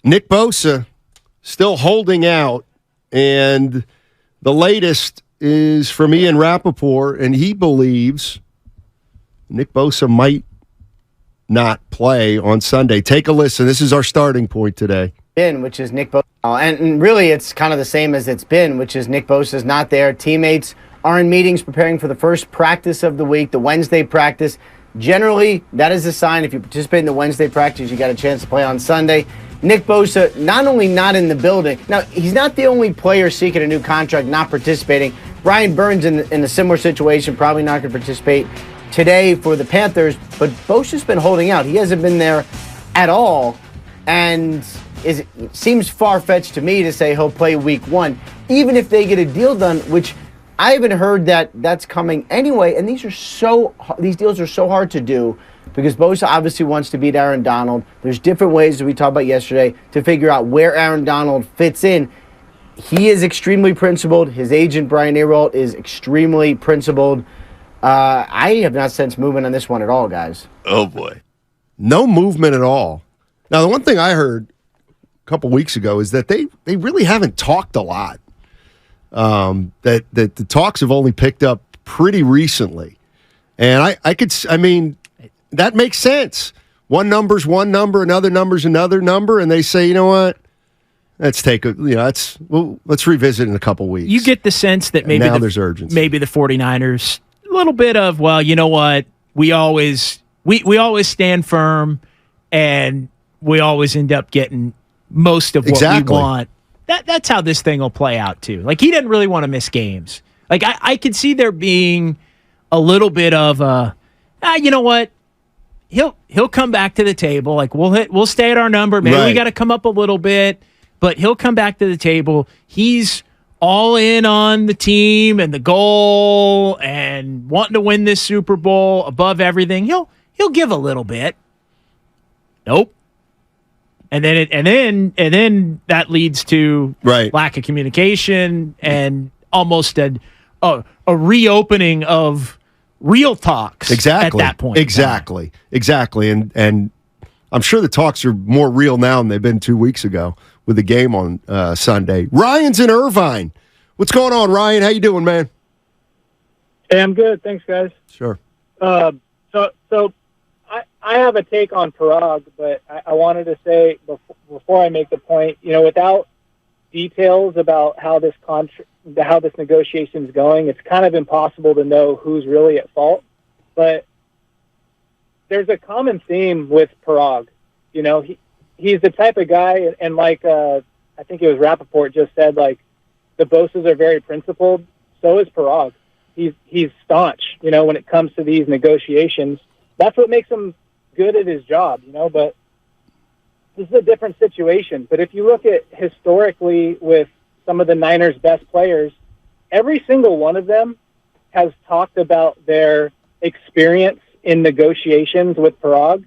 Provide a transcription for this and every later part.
Nick Bosa still holding out, and the latest is from Ian Rappaport, and he believes Nick Bosa might not play on Sunday. Take a listen. This is our starting point today. Which is Nick Bosa. And really, it's kind of the same as it's been, which is Nick Bosa's not there. Teammates are in meetings preparing for the first practice of the week, the Wednesday practice. Generally, that is a sign if you participate in the Wednesday practice, you got a chance to play on Sunday. Nick Bosa, not only not in the building, now he's not the only player seeking a new contract not participating. Brian Burns in a similar situation, probably not going to participate today for the Panthers, but Bosa's been holding out. He hasn't been there at all, and it seems far-fetched to me to say he'll play week one, even if they get a deal done, which I haven't heard that that's coming anyway, and these deals are so hard to do because Bosa obviously wants to beat Aaron Donald. There's different ways, as we talked about yesterday, to figure out where Aaron Donald fits in. He is extremely principled. His agent, Brian Arolt, is extremely principled. I have not sensed movement on this one at all, guys. Oh, boy. No movement at all. Now, the one thing I heard a couple weeks ago is that they really haven't talked a lot. That the talks have only picked up pretty recently. And I mean, that makes sense. One number's one number, another number's another number, and they say, you know what? Let's let's revisit in a couple weeks. You get the sense that maybe there's urgency. Maybe the 49ers, a little bit of, well, you know what? We always stand firm, and we always end up getting most of what we want. That's how this thing will play out, too. Like, he doesn't really want to miss games. Like, I could see there being a little bit of you know what? He'll come back to the table. Like, we'll stay at our number. Maybe we got to come up a little bit, but he'll come back to the table. He's all in on the team and the goal and wanting to win this Super Bowl above everything. He'll give a little bit. Nope. And then that leads to lack of communication and almost a reopening of real talks at that point. Exactly. And I'm sure the talks are more real now than they've been 2 weeks ago with the game on Sunday. Ryan's in Irvine. What's going on, Ryan? How you doing, man? Hey, I'm good. Thanks, guys. Sure. So I have a take on Parag, but I wanted to say before I make the point, without details about how this negotiation is going, it's kind of impossible to know who's really at fault. But there's a common theme with Parag. He's the type of guy, and like I think it was Rappaport just said, like, the Bosas are very principled. So is Parag. He's staunch, when it comes to these negotiations. That's what makes him good at his job, but this is a different situation. But if you look at historically with some of the Niners' best players, every single one of them has talked about their experience in negotiations with Parag,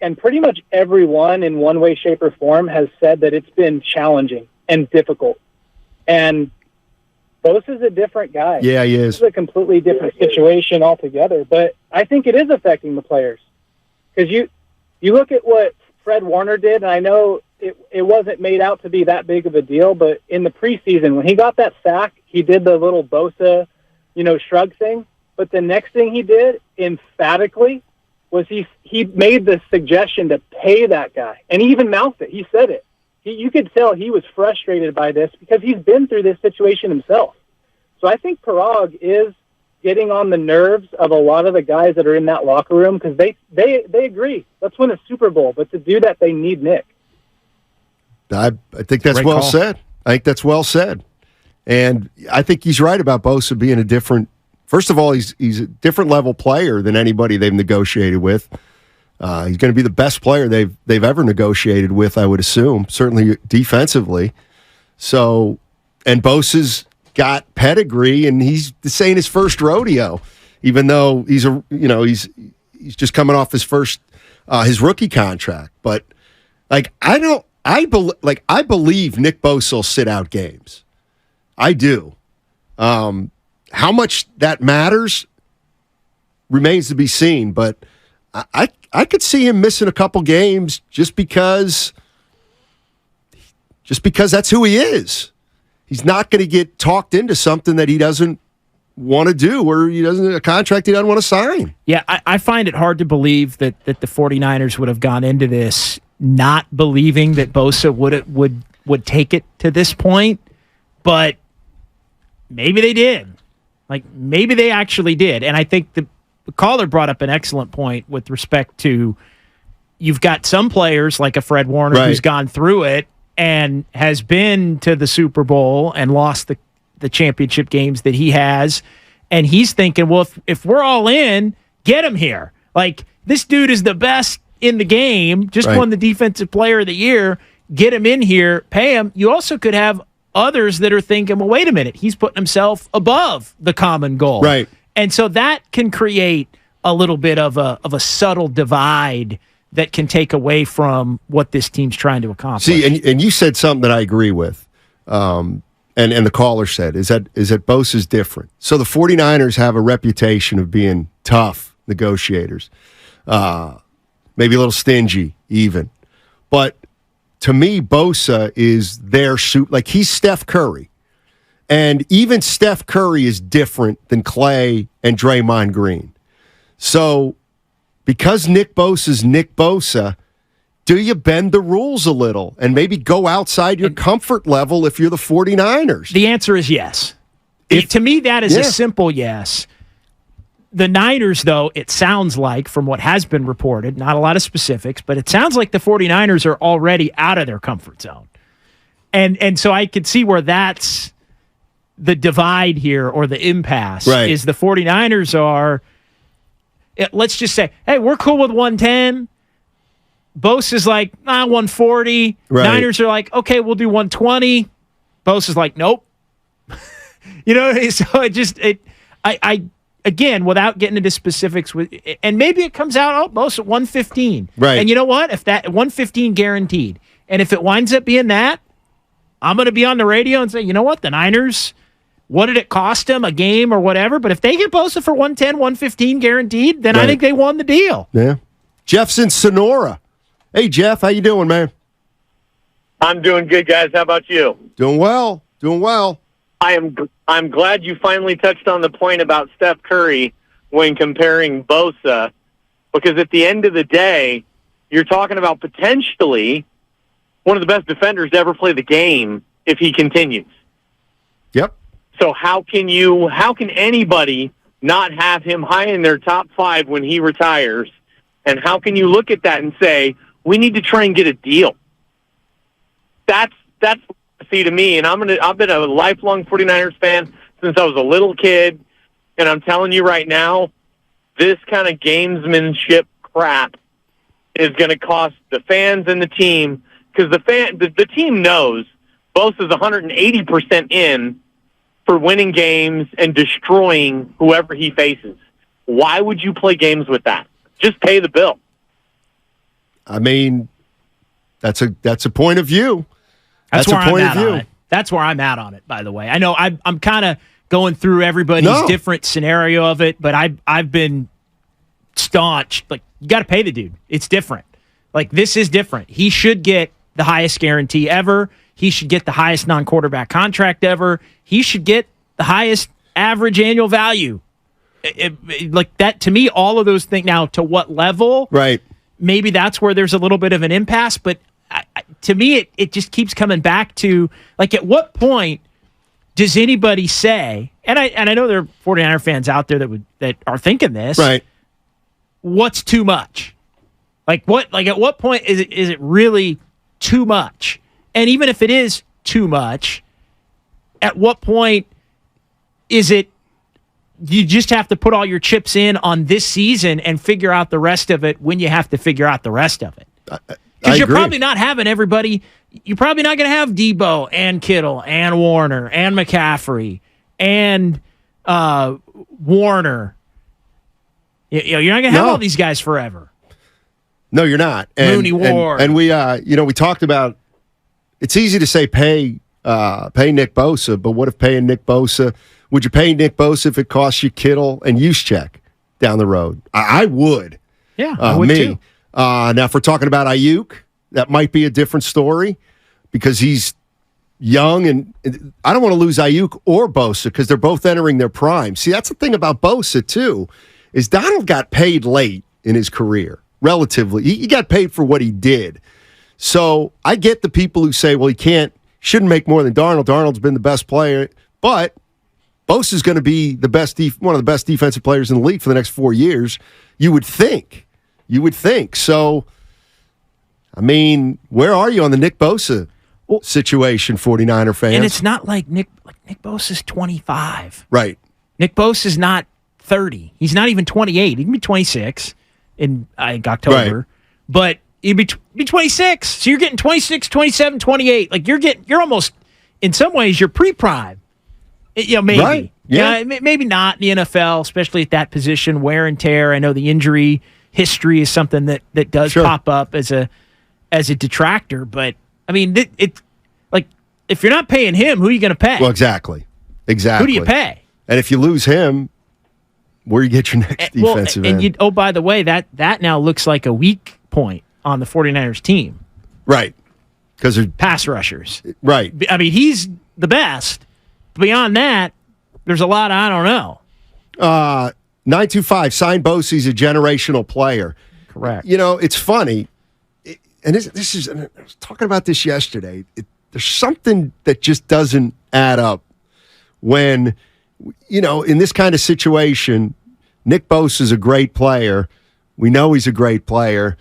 and pretty much everyone in one way, shape, or form has said that it's been challenging and difficult. And Bosa's a different guy. Yeah, he is. It's a completely different situation altogether. But I think it is affecting the players. Because you look at what Fred Warner did, and I know it wasn't made out to be that big of a deal, but in the preseason, when he got that sack, he did the little Bosa, shrug thing. But the next thing he did, emphatically, was he made the suggestion to pay that guy. And he even mouthed it. He said it. You could tell he was frustrated by this because he's been through this situation himself. So I think Parag is getting on the nerves of a lot of the guys that are in that locker room because they agree. Let's win a Super Bowl. But to do that, they need Nick. I think that's well said. I think that's well said. And I think he's right about Bosa being a different – first of all, he's a different level player than anybody they've negotiated with. He's going to be the best player they've ever negotiated with, I would assume, certainly defensively. So, and Bosa's got pedigree, and this ain't his first rodeo, even though he's just coming off his first his rookie contract. But I believe Nick Bosa will sit out games. I do. How much that matters remains to be seen, but I could see him missing a couple games just because just because that's who he is. He's not going to get talked into something that he doesn't want to do or a contract he doesn't want to sign. Yeah, I find it hard to believe that the 49ers would have gone into this not believing that Bosa would take it to this point, but maybe they did. Like, maybe they actually did. And I think the caller brought up an excellent point with respect to you've got some players like a Fred Warner who's gone through it and has been to the Super Bowl and lost the championship games that he has. And he's thinking, well, if we're all in, get him here. Like, this dude is the best in the game, just won the Defensive Player of the Year. Get him in here, pay him. You also could have others that are thinking, well, wait a minute, he's putting himself above the common goal. Right. And so that can create a little bit of a subtle divide that can take away from what this team's trying to accomplish. See, and you said something that I agree with, and the caller said, is that Bosa's different. So the 49ers have a reputation of being tough negotiators, maybe a little stingy even. But to me, Bosa is their suit. Like, he's Steph Curry. And even Steph Curry is different than Clay and Draymond Green. So because Nick Bosa's Nick Bosa, do you bend the rules a little and maybe go outside your comfort level if you're the 49ers? The answer is yes. To me, that is a simple yes. The Niners, though, it sounds like, from what has been reported, not a lot of specifics, but it sounds like the 49ers are already out of their comfort zone. And so I could see where that's the divide here, or the impasse, is the 49ers are, let's just say, hey, we're cool with 110. Bosa's like, 140. Niners are like, okay, we'll do 120. Bosa's like, nope. So I again, without getting into specifics, and maybe it comes out, Bosa 115. Right. And you know what? If that 115 guaranteed, and if it winds up being that, I'm going to be on the radio and say, you know what? The Niners, what did it cost them, a game or whatever? But if they get Bosa for 110, 115 guaranteed, then I think they won the deal. Yeah. Jeff's in Sonora. Hey, Jeff, how you doing, man? I'm doing good, guys. How about you? Doing well. I'm glad you finally touched on the point about Steph Curry when comparing Bosa, because at the end of the day, you're talking about potentially one of the best defenders to ever play the game if he continues. Yep. So how can anybody not have him high in their top 5 when he retires? And how can you look at that and say, we need to try and get a deal? That's see to me, and I've been a lifelong 49ers fan since I was a little kid, and I'm telling you right now, this kind of gamesmanship crap is going to cost the fans and the team, because the team knows Bosa's 180% in for winning games and destroying whoever he faces. Why would you play games with that? Just pay the bill. I mean, that's a point of view. That's where I'm at on it. That's where I'm at on it, by the way. I know I'm kind of going through everybody's different scenario of it, but I've been staunch. Like, you got to pay the dude. It's different. Like, this is different. He should get the highest guarantee ever. He should get the highest non-quarterback contract ever. He should get the highest average annual value. Like that, to me, all of those things. Now, to what level? Right. Maybe that's where there's a little bit of an impasse, but to me, it just keeps coming back to, like, at what point does anybody say, and I know there are 49er fans out there that are thinking this, right? What's too much? At what point is it really too much? And even if it is too much, at what point is it you just have to put all your chips in on this season and figure out the rest of it when you have to figure out the rest of it? Because you're probably not having everybody. You're probably not going to have Debo and Kittle and Warner and McCaffrey and Warner. You're not going to have all these guys forever. No, you're not. Mooney Ward. And we, we talked about, it's easy to say pay Nick Bosa, but what if paying Nick Bosa, would you pay Nick Bosa if it costs you Kittle and Juszczyk down the road? I would. Yeah, I would too. Now, if we're talking about Ayuk, that might be a different story because he's young, and I don't want to lose Ayuk or Bosa because they're both entering their prime. See, that's the thing about Bosa, too, is Donald got paid late in his career, relatively. He got paid for what he did. So I get the people who say, well, shouldn't make more than Darnold. Darnold's been the best player, but Bosa's going to be one of the best defensive players in the league for the next 4 years. You would think. So, I mean, where are you on the Nick Bosa situation, 49er fans? And it's not like Nick Bosa's 25. Right. Nick Bosa's not 30. He's not even 28. He can be 26 in, I think, October. Right. But he'd be 26. So you're getting 26, 27, 28. Like you're almost, in some ways, you're pre-prime. Maybe. Right. Yeah. Maybe not in the NFL, especially at that position, wear and tear. I know the injury history is something that does pop up as a detractor, but I mean, it like if you're not paying him, who are you going to pay? Well, exactly. Who do you pay? And if you lose him, where do you get your next defensive end? And by the way, that now looks like a weak point on the 49ers team. Right. Because they're pass rushers. Right. I mean, he's the best. Beyond that, there's a lot I don't know. 925, sign Bosa, he's a generational player. Correct. It's funny. And this is, I was talking about this yesterday. There's something that just doesn't add up when, in this kind of situation, Nick Bosa is a great player. We know he's a great player.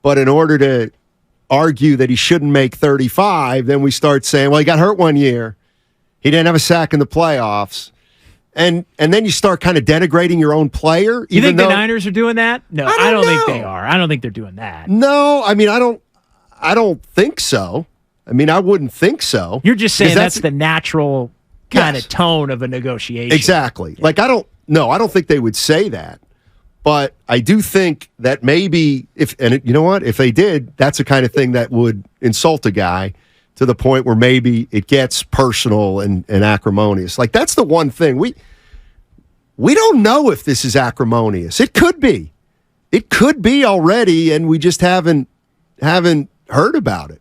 But in order to argue that he shouldn't make 35, then we start saying, well, he got hurt 1 year. He didn't have a sack in the playoffs. And then you start kind of denigrating your own player. You think the Niners are doing that? No, I don't think they are. I don't think they're doing that. No, I mean, I don't think so. I mean, I wouldn't think so. You're just saying that's the natural kind of tone of a negotiation. Exactly. Yeah. Like, I don't think they would say that. But I do think that maybe if they did, that's the kind of thing that would insult a guy to the point where maybe it gets personal and acrimonious. Like, that's the one thing. We don't know if this is acrimonious. It could be. It could be already, and we just haven't heard about it.